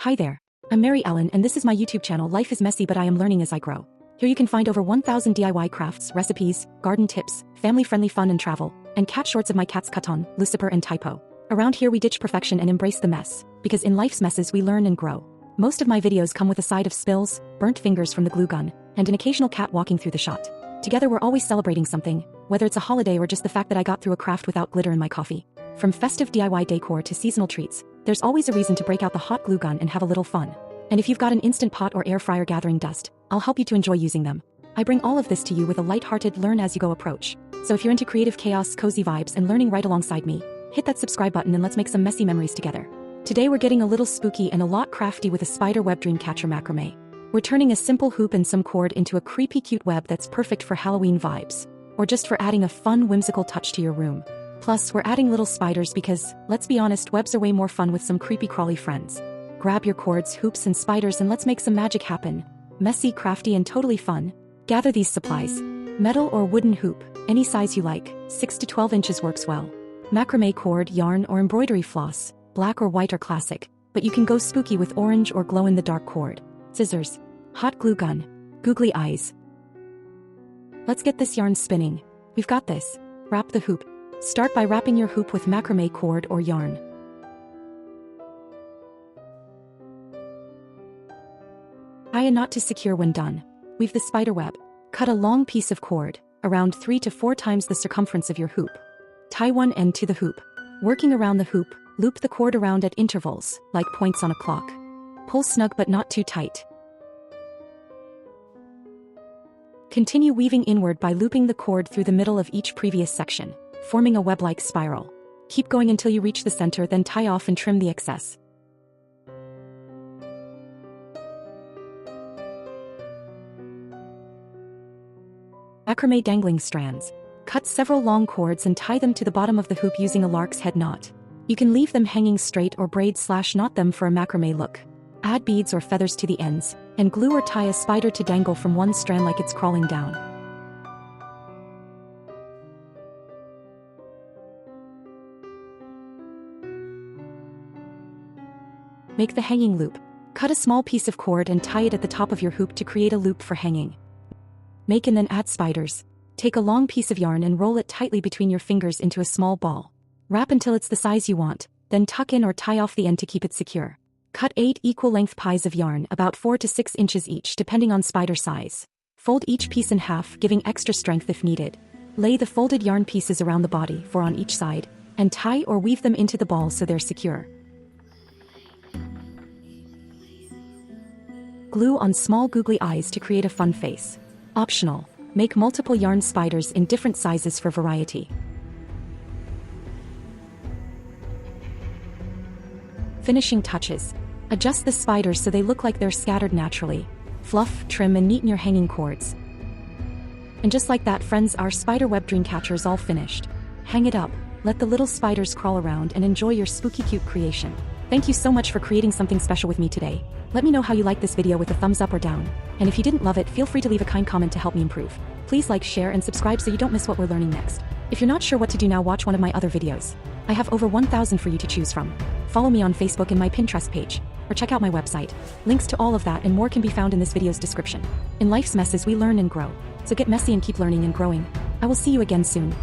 Hi there. I'm Mary Ellen and this is my YouTube channel Life is Messy but I am learning as I grow. Here you can find over 1,000 DIY crafts, recipes, garden tips, family-friendly fun and travel, and cat shorts of my cats Cotton, Lucifer and Typo. Around here we ditch perfection and embrace the mess, because in life's messes we learn and grow. Most of my videos come with a side of spills, burnt fingers from the glue gun, and an occasional cat walking through the shot. Together we're always celebrating something, whether it's a holiday or just the fact that I got through a craft without glitter in my coffee. From festive DIY decor to seasonal treats, there's always a reason to break out the hot glue gun and have a little fun. And if you've got an instant pot or air fryer gathering dust, I'll help you to enjoy using them. I bring all of this to you with a light-hearted learn-as-you-go approach. So if you're into creative chaos, cozy vibes, and learning right alongside me, hit that subscribe button and let's make some messy memories together. Today we're getting a little spooky and a lot crafty with a spider web dream catcher macrame. We're turning a simple hoop and some cord into a creepy cute web that's perfect for Halloween vibes, or just for adding a fun whimsical touch to your room. Plus, we're adding little spiders because, let's be honest, webs are way more fun with some creepy crawly friends. Grab your cords, hoops, and spiders and let's make some magic happen. Messy, crafty, and totally fun. Gather these supplies. Metal or wooden hoop, any size you like, 6 to 12 inches works well. Macrame cord, yarn, or embroidery floss, black or white are classic, but you can go spooky with orange or glow-in-the-dark cord. Scissors. Hot glue gun. Googly eyes. Let's get this yarn spinning. We've got this. Wrap the hoop. Start by wrapping your hoop with macrame cord or yarn. Tie a knot to secure when done. Weave the spider web. Cut a long piece of cord, around 3 to 4 times the circumference of your hoop. Tie one end to the hoop. Working around the hoop, loop the cord around at intervals, like points on a clock. Pull snug but not too tight. Continue weaving inward by looping the cord through the middle of each previous section, forming a web-like spiral. Keep going until you reach the center, then tie off and trim the excess. Macrame dangling strands. Cut several long cords and tie them to the bottom of the hoop using a lark's head knot. You can leave them hanging straight or braid/knot them for a macrame look. Add beads or feathers to the ends, and glue or tie a spider to dangle from one strand like it's crawling down. Make the hanging loop. Cut a small piece of cord and tie it at the top of your hoop to create a loop for hanging. Make and then add spiders. Take a long piece of yarn and roll it tightly between your fingers into a small ball. Wrap until it's the size you want, then tuck in or tie off the end to keep it secure. Cut 8 equal-length pies of yarn, about 4 to 6 inches each depending on spider size. Fold each piece in half, giving extra strength if needed. Lay the folded yarn pieces around the body, 4 on each side, and tie or weave them into the ball so they're secure. Glue on small googly eyes to create a fun face. Optional. Make multiple yarn spiders in different sizes for variety. Finishing touches. Adjust the spiders so they look like they're scattered naturally. Fluff, trim, and neaten your hanging cords. And just like that, friends, our spider web dream catcher is all finished. Hang it up, let the little spiders crawl around, and enjoy your spooky cute creation. Thank you so much for creating something special with me today. Let me know how you liked this video with a thumbs up or down. And if you didn't love it, feel free to leave a kind comment to help me improve. Please like, share, and subscribe so you don't miss what we're learning next. If you're not sure what to do now, watch one of my other videos. I have over 1,000 for you to choose from. Follow me on Facebook and my Pinterest page, or check out my website. Links to all of that and more can be found in this video's description. In life's messes we learn and grow. So get messy and keep learning and growing. I will see you again soon.